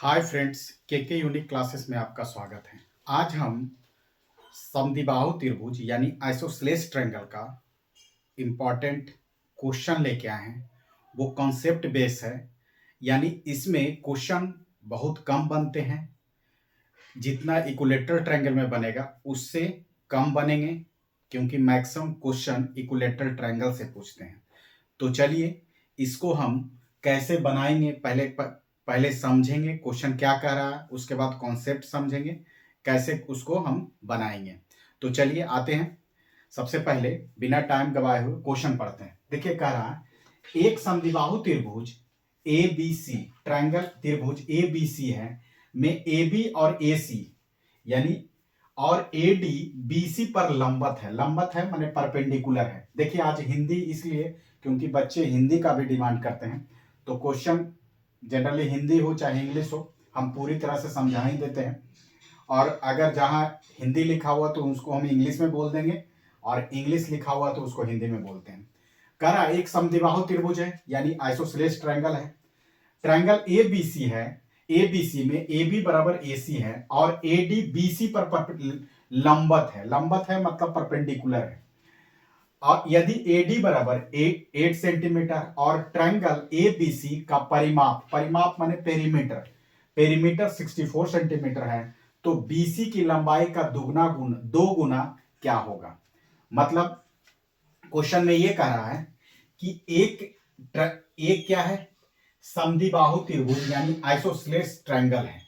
Hi friends, के unique classes में आपका स्वागत है। आज हम समद्विबाहु त्रिभुज यानी आइसोसेलेस ट्रायंगल का इम्पॉर्टेंट क्वेश्चन लेके आए हैं। वो कॉन्सेप्ट बेस है, यानी इसमें क्वेश्चन बहुत कम बनते हैं। जितना इक्विलेटरल ट्रायंगल में बनेगा उससे कम बनेंगे, क्योंकि मैक्सिमम क्वेश्चन इक्विलेटरल ट्रायंगल से पूछते हैं। तो चलिए इसको हम कैसे बनाएंगे, पहले समझेंगे क्वेश्चन क्या कह रहा है, उसके बाद कॉन्सेप्ट समझेंगे कैसे उसको हम बनाएंगे। तो चलिए आते हैं। सबसे पहले बिना टाइम गवाए हुए क्वेश्चन पढ़ते हैं। देखिए कह रहा है एक समद्विबाहु त्रिभुज ए बी सी, ट्रायंगल त्रिभुज ए बी सी है, में ए बी और ए सी यानी और ए डी बी सी पर लंबत है। लंबत है माने परपेंडिकुलर है। देखिए आज हिंदी इसलिए क्योंकि बच्चे हिंदी का भी डिमांड करते हैं, तो क्वेश्चन जनरली हिंदी हो चाहे इंग्लिश हो, हम पूरी तरह से समझा ही देते हैं। और अगर जहां हिंदी लिखा हुआ तो उसको हम इंग्लिश में बोल देंगे, और इंग्लिश लिखा हुआ तो उसको हिंदी में बोलते हैं। कह रहा एक समद्विबाहु त्रिभुज है यानी आइसोसेलेस ट्रायंगल है। ट्रायंगल ए बी सी है, ए बी सी में ए बी बराबर ए सी है और ए डी बी सी पर लंबत है। लंबत है मतलब परपेंडिकुलर है। और यदि AD बराबर 8 सेंटीमीटर और ट्रायंगल ABC का परिमाप माने पेरीमीटर 64 सेंटीमीटर है, तो BC की लंबाई का दो गुना क्या होगा। मतलब क्वेश्चन में ये कह रहा है कि एक क्या है, समद्विबाहु त्रिभुज यानी आइसोसेलेस ट्रायंगल है।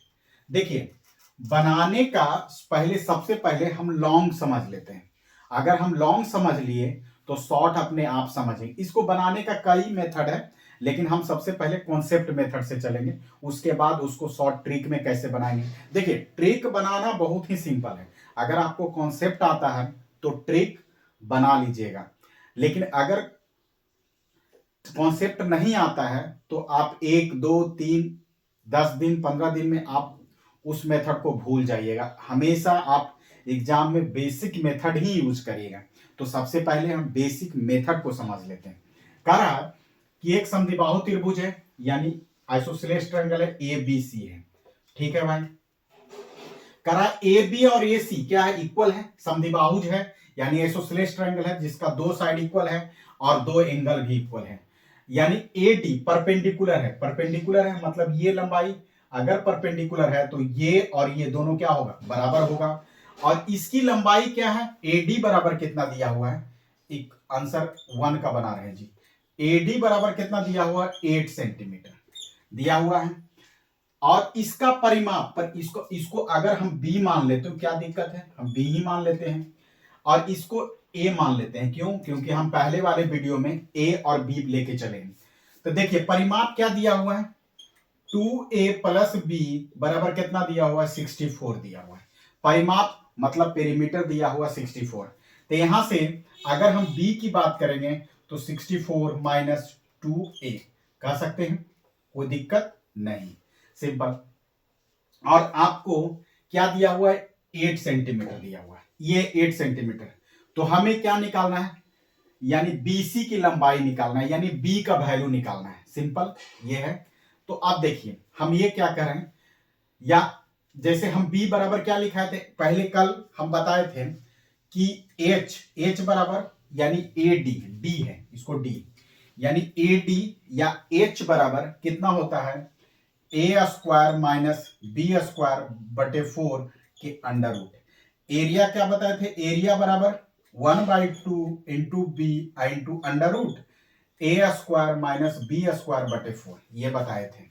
देखिए बनाने का सबसे पहले हम लॉन्ग समझ लेते हैं। अगर हम लॉन्ग समझ लिए तो शॉर्ट अपने आप समझेंगे। इसको बनाने का कई मेथड है, लेकिन हम सबसे पहले कॉन्सेप्ट मेथड से चलेंगे, उसके बाद उसको शॉर्ट ट्रिक में कैसे बनाएंगे। देखिए ट्रिक बनाना बहुत ही सिंपल है। अगर आपको कॉन्सेप्ट आता है तो ट्रिक बना लीजिएगा, लेकिन अगर कॉन्सेप्ट नहीं आता है तो आप 1 2 3 10 दिन 15 दिन में आप उस मेथड को भूल जाइएगा। हमेशा आप एग्जाम में बेसिक मेथड ही यूज करिएगा। तो सबसे पहले हम बेसिक मेथड को समझ लेते हैं। कह रहा है कि एक समद्विबाहु त्रिभुज है यानी आइसोसेलेस ट्रायंगल है, ए बी सी है। ठीक है भाई। कह रहा है ए बी और ए सी क्या है, इक्वल है। समद्विबाहुज है यानी आइसोसेलेस ट्रायंगल है जिसका दो साइड इक्वल है और दो एंगल भी इक्वल है। यानी ए डी परपेंडिकुलर है। परपेंडिकुलर है मतलब ये लंबाई अगर परपेंडिकुलर है तो ये और ये दोनों क्या होगा, बराबर होगा। और इसकी लंबाई क्या है, एडी बराबर कितना दिया हुआ है, एक आंसर 1 का बना रहे हैं जी। एडी बराबर कितना दिया हुआ है, 8 सेंटीमीटर दिया हुआ है। और इसका परिमाप पर इसको अगर हम बी मान लेते तो क्या दिक्कत है, हम बी ही मान लेते हैं। और इसको ए मान लेते हैं, क्यों, क्योंकि हम पहले वाले वीडियो में ए और बी लेके चले हैं। तो देखिए परिमाप क्या दिया हुआ है, 2a प्लस बी बराबर कितना दिया हुआ है, 64 दिया हुआ है। परिमाप मतलब पेरीमीटर दिया हुआ 64। तो यहां से अगर हम b की बात करेंगे तो 64 माइनस 2a कह सकते हैं, कोई दिक्कत नहीं, सिंपल। और आपको क्या दिया हुआ है, 8 सेंटीमीटर दिया हुआ है, ये 8 सेंटीमीटर। तो हमें क्या निकालना है, यानी BC की लंबाई निकालना है, यानी b का वैल्यू निकालना है। सिंपल ये है। तो आप देखिए हम ये क्या करें, या जैसे हम b बराबर क्या लिखाए थे, पहले कल हम बताए थे कि h बराबर यानी AD है, इसको d यानी AD या h बराबर कितना होता है, a square minus B square बटे 4 के अंडर रूट। एरिया क्या बताए थे, एरिया बराबर 1/2 into B into under root A square minus B square बटे 4, ये बताए थे।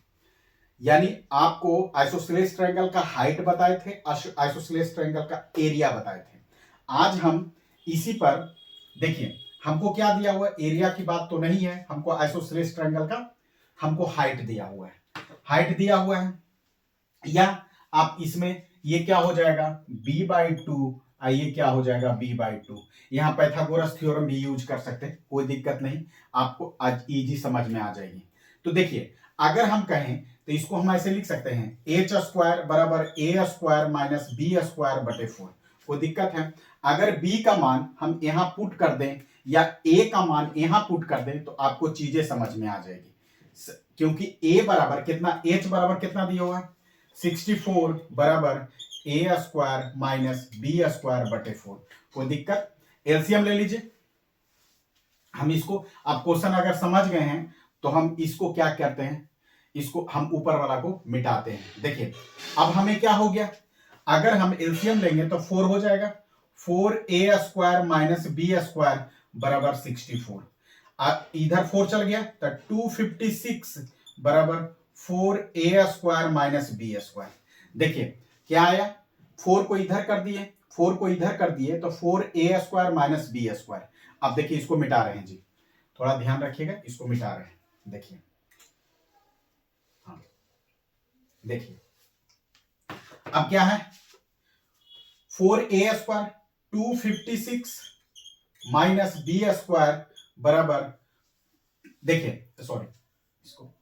यानी आपको आइसोसेलेस ट्रायंगल का हाइट बताए थे, आइसोसेलेस ट्रायंगल का एरिया बताए थे। आज हम इसी पर देखिए, हमको क्या दिया हुआ है, एरिया की बात तो नहीं है, हमको आइसोसेलेस ट्रायंगल का हमको हाइट दिया हुआ है। हाइट दिया हुआ है, या आप इसमें ये क्या हो जाएगा, b/2, ये क्या हो जाएगा b/2। यहां पाइथागोरस थ्योरम भी यूज कर सकते हैं, कोई दिक्कत नहीं, आपको आज इजी समझ में आ जाएगी। तो देखिए अगर हम कहें तो इसको हम ऐसे लिख सकते हैं h स्क्वायर बराबर a square minus B square बटे 4, कोई दिक्कत है। अगर b का मान हम यहां पुट कर दें या a का मान यहां पुट कर दें तो आपको चीजें समझ में आ जाएगी, क्योंकि a बराबर कितना, h बराबर कितना दिया हुआ है, 64 बराबर ए स्क्वायर माइनस बी स्क्वायर बटे 4। कोई दिक्कत? एलसीएम ले लीजिए। हम इसको, आप क्वेश्चन अगर समझ गए हैं तो हम इसको क्या करते हैं, इसको हम ऊपर वाला को मिटाते हैं। देखिए अब हमें क्या हो गया, अगर हम एलसीएम लेंगे तो 4 हो जाएगा, 4a square minus B square बराबर 64। अब इधर 4 चल गया तो 256 बराबर 4a square minus B square. देखिए क्या आया, 4 को इधर कर दिए, 4 को इधर कर दिए तो 4a square minus B square. अब देखिए इसको मिटा रहे हैं जी, थोड़ा ध्यान रखिएगा, इसको मिटा रहे हैं। देखिए हाँ, देखिए अब क्या है, 4a square 256 minus B square बराबर, देखिए सॉरी इसको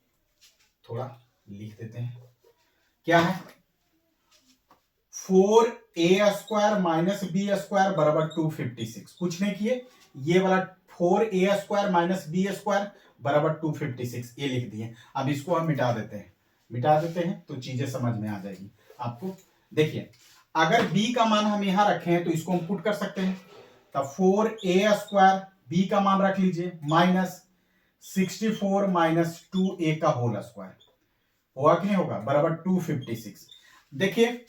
थोड़ा लिख देते हैं, क्या है 4a square minus B square बराबर 256, कुछ नहीं किए, ये वाला 4a square minus B square बराबर 256 ये लिख दिए। अब इसको हम मिटा देते हैं, मिटा देते हैं तो चीजें समझ में आ जाएगी आपको। देखिए अगर b का मान हम यहां रखे हैं तो इसको हम पुट कर सकते हैं, तो 4a स्क्वायर b का मान रख लीजिए माइनस 64 माइनस 2a का होल स्क्वायर, होगा कि नहीं होगा, बराबर 256। देखिए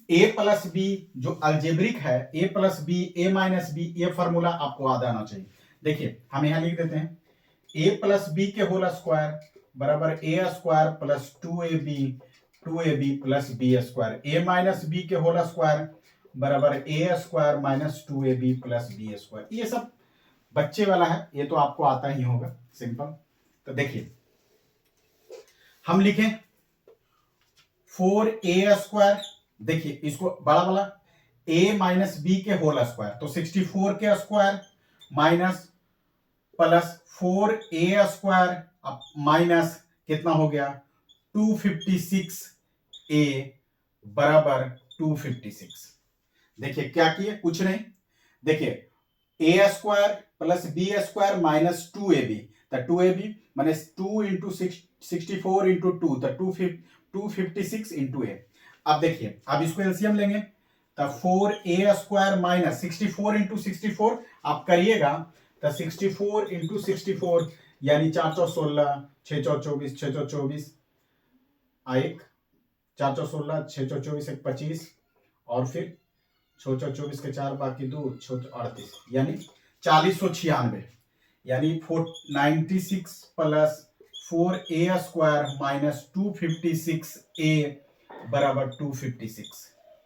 a प्लस बी जो अल्जेब्रिक है, a plus B a minus B, ये फॉर्मूला आपको याद आना चाहिए। देखिए हम यहां लिख देते हैं a प्लस बी के होल स्क्वायर बराबर a square plus 2ab plus B square, a minus B के होल स्क्वायर बराबर a square minus 2ab plus B square. ये सब बच्चे वाला है, ये तो आपको आता ही होगा सिंपल। तो देखिए हम लिखें 4a स्क्वायर, देखिए इसको बड़ा वाला a माइनस बी के होल स्क्वायर, तो 64 के square minus plus 4a square minus कितना हो गया 256a बराबर 256। देखिए क्या किए, कुछ नहीं, देखिए a square plus B square minus 2ab, तो 2ab माइनस 2 इंटू 64 इंटू 2 तो 256 इंटू a। अब देखिए अब इसको एलसीएम लेंगे तो 4a स्क्वायर माइनस 64 इंटू 64 आप करिएगा तो 64 इंटू 64 यानी 416 624 624 एक 416 624 एक 25 और फिर 624 के 4 बाकी 2 38 यानी 4096, यानी 496 plus 4a square minus 256a बराबर 256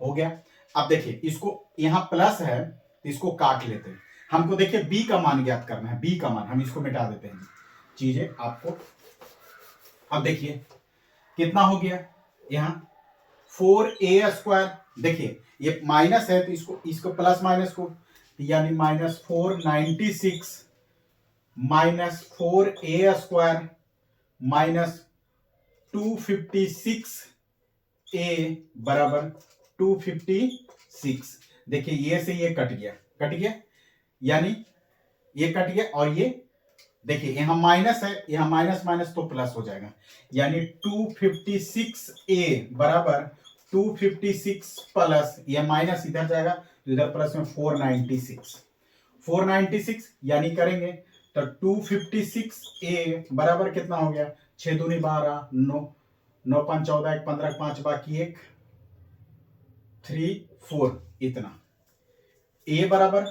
हो गया। अब देखिए इसको यहां प्लस है तो इसको काट लेते हैं, हमको देखिए b का मान ज्ञात करना है, b का मान हम इसको मिटा देते हैं चीजें आपको। अब देखिए कितना हो गया, यहां 4a स्क्वायर, देखिए ये माइनस है तो इसको प्लस माइनस को, यानी minus 496 minus 4a square minus 256 a बराबर 256। देखिए ये से ये कट गया, यानी ये कट गया और ये देखिए यहां माइनस है, यहां माइनस माइनस तो प्लस हो जाएगा, यानी 256a बराबर 256 प्लस ये माइनस इधर जाएगा तो इधर प्लस में 496 यानी करेंगे तो 256a बराबर कितना हो गया, 6 दूनी 12 9 9 5 14 1 15 5 बाकी 1 3 4, इतना a बराबर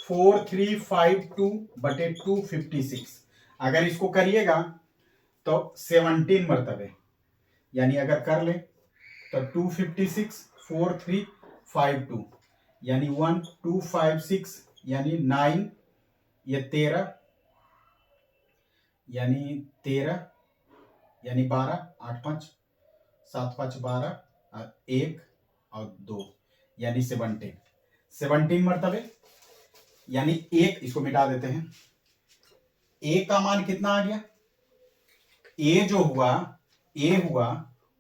4352 बटे 256। अगर इसको करिएगा तो 17 मरतबे, यानी अगर कर ले तो 256 4352 यानी 1256 यानी 9 ये 13 यानी 12 8 5 7 5 12 और 1 और 2 यानी 17 मरतबे, यानी 1 इसको मिटा देते हैं, a का मान कितना आ गया, a जो हुआ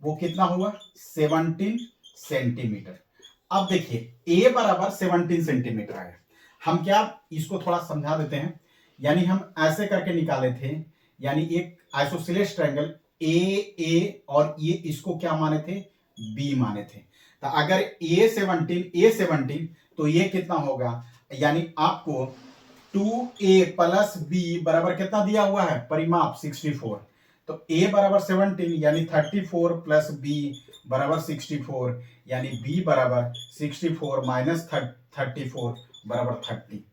वो कितना हुआ 17 सेंटीमीटर। अब देखिए a बराबर 17 सेंटीमीटर आया, हम क्या इसको थोड़ा समझा देते हैं, यानी हम ऐसे करके निकाले थे, यानी एक आइसोसेलेस ट्रायंगल ए और ये इसको क्या माने थे बी माने थे। तो अगर A17 तो ये कितना होगा, यानी आपको 2A प्लस बी बराबर कितना दिया हुआ है परिमाप 64। तो A बराबर 17 यानी 34 प्लस बी बराबर 64, यानी बी बराबर 64 माइनस 34 बराबर 30,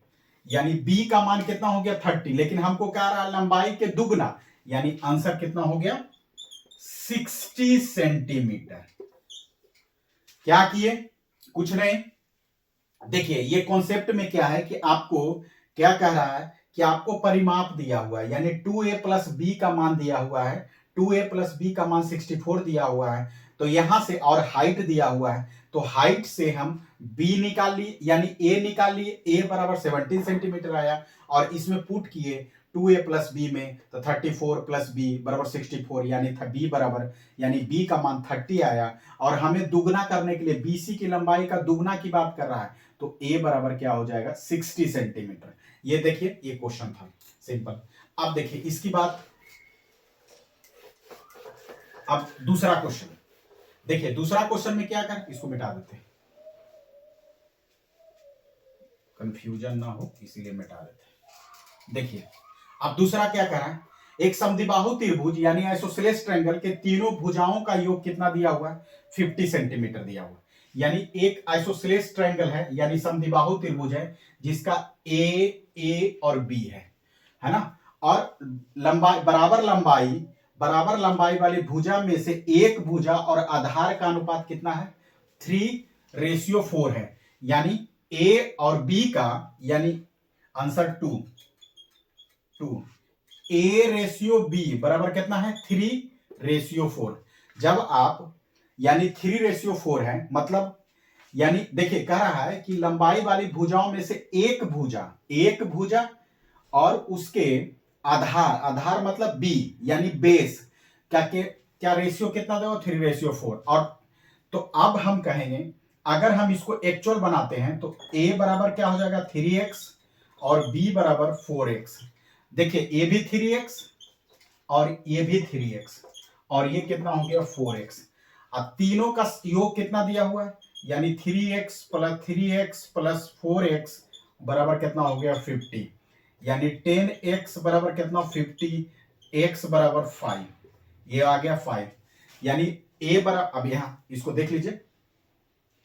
यानी बी का मान कितना हो गया 30, लेकिन हमको कह रहा है लंबाई के दुगना, यानी आंसर कितना हो गया 60 सेंटीमीटर। क्या किए, कुछ नहीं। देखिए ये कॉन्सेप्ट में क्या है कि आपको क्या कह रहा है कि आपको परिमाप दिया हुआ है, यानी 2A प्लस बी का मान दिया हुआ है, 2A प्लस बी का मान 64 दिया हुआ है। तो यहां से और हाइट दिया हुआ है, तो हाइट से हम बी निकाल लिए, यानी ए निकाल लिए, ए बराबर 17 सेंटीमीटर आया, और इसमें पुट किए 2A प्लस बी में, तो 34 प्लस बी बराबर 64, यानी बी बराबर, यानी बी का मान 30 आया। और हमें दुगना करने के लिए बीसी की लंबाई का दुगना की बात कर रहा है, तो ए बराबर क्या हो जाएगा 60 सेंटीमीटर। ये देखिए ये क्वेश्चन था सिंपल। अब देखिए इसकी बात, अब दूसरा क्वेश्चन देखिए, दूसरा क्वेश्चन में क्या कर, इसको मिटा देते हैं, कंफ्यूजन ना हो इसीलिए मिटा देते हैं। देखिए अब दूसरा क्या कर रहा है, एक समद्विबाहु त्रिभुज यानी आइसोसेलेस ट्रायंगल के तीनों भुजाओं का योग कितना दिया हुआ है 50 सेंटीमीटर दिया हुआ है। यानी एक आइसोसेलेस ट्रायंगल है, यानी समद्विबाहु त्रिभुज है जिसका ए और बी है ना, और लंबाई बराबर लंबाई वाली भुजा में से एक भुजा और आधार का अनुपात कितना है 3:4 है, यानी ए और बी का, यानी आंसर 2 A/B बराबर कितना है 3:4। जब आप, यानी 3:4 है, मतलब यानी देखिए कह रहा है कि लंबाई वाली भुजाओं में से एक भुजा और उसके आधार मतलब बी यानी बेस क्या रेशियो कितना देगा 3:4। और तो अब हम कहेंगे अगर हम इसको एक्चुअल बनाते हैं तो a बराबर क्या हो जाएगा 3x और b बराबर 4x। देखिए ये भी 3x और ये भी 3x और ये कितना हो गया 4x। अब तीनों का योग कितना दिया हुआ है, यानी 3x प्लस 4x बराबर कितना हो गया 50, यानी 10x बराबर कितना 50, x बराबर 5, ये आ गया 5, यानी a बराबर, अब यहां इसको देख लीजिए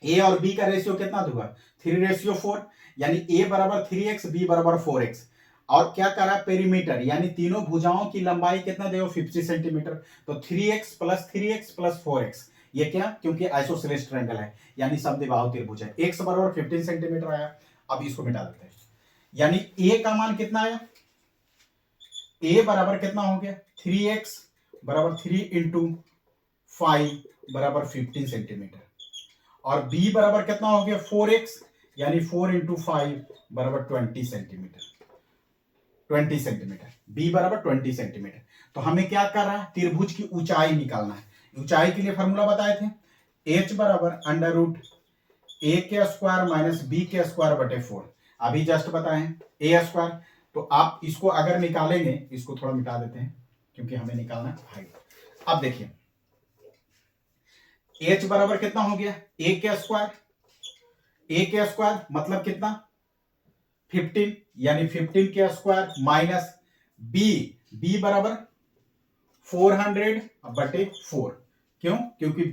a और b का रेशियो कितना दूंगा 3:4, यानी a बराबर 3x b बराबर 4x। और क्या करा पेरीमीटर, यानी तीनों भुजाओं की लंबाई कितना देगा 50 सेंटीमीटर, तो 3x प्लस 4x, ये क्या, क्योंकि आइसोसेलेस ट्रायंगल है यानी समद्विबाहु त्रिभुज है, x बराबर 15 सेंटीमीटर आया। अब इसको मिटा देते हैं, यानी a का मान कितना आया, a बराबर कितना हो गया 3x बराबर 3 इंटू 5 बराबर 15 सेंटीमीटर, और b बराबर कितना हो गया 4x, यानी 4 इंटू 5 बराबर 20 सेंटीमीटर, b बराबर 20 सेंटीमीटर। तो हमें क्या कर रहा है, त्रिभुज की ऊंचाई निकालना है। ऊंचाई के लिए फॉर्मूला बताए थे, h बराबर √a के स्क्वायर माइनस b के स्क्वायर बटे 4, अभी जस्ट बताए a स्क्वायर। तो आप इसको अगर निकालेंगे, इसको थोड़ा मिटा देते हैं क्योंकि हमें निकालना है हाइट। अब देखिए h बराबर कितना हो गया a के स्क्वायर मतलब कितना 15, यानी 15 के स्क्वायर माइनस b बराबर 400 बटे 4, क्यों, क्योंकि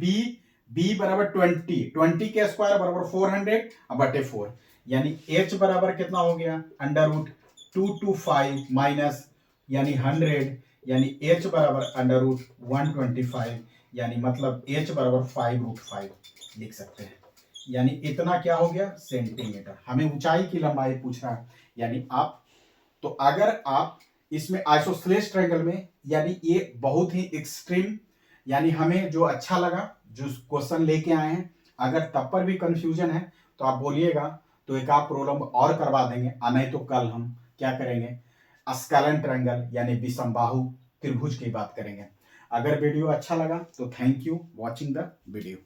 b बराबर 20 के स्क्वायर बराबर 400 बटे 4, यानी h बराबर कितना हो गया √2 to 5 माइनस यानी 100, यानी h बराबर √125, यानी मतलब h बराबर 5√5 लिख सकते हैं, यानी इतना क्या हो गया सेंटीमीटर। हमें ऊंचाई की लंबाई पूछ रहा है, यानी आप, तो अगर आप इसमें आइसोसेलेस ट्रायंगल में, यानी ये बहुत ही एक्सट्रीम, यानी हमें जो अच्छा लगा जो क्वेश्चन लेके आए हैं, अगर तब पर भी कंफ्यूजन है तो आप बोलिएगा, तो एक आप प्रॉब्लम और करवा देंगे, नहीं तो कल हम क्या करेंगे स्केलेन ट्रायंगल यानी विषमबाहु त्रिभुज की बात करेंगे। अगर वीडियो अच्छा लगा तो thank you watching the video.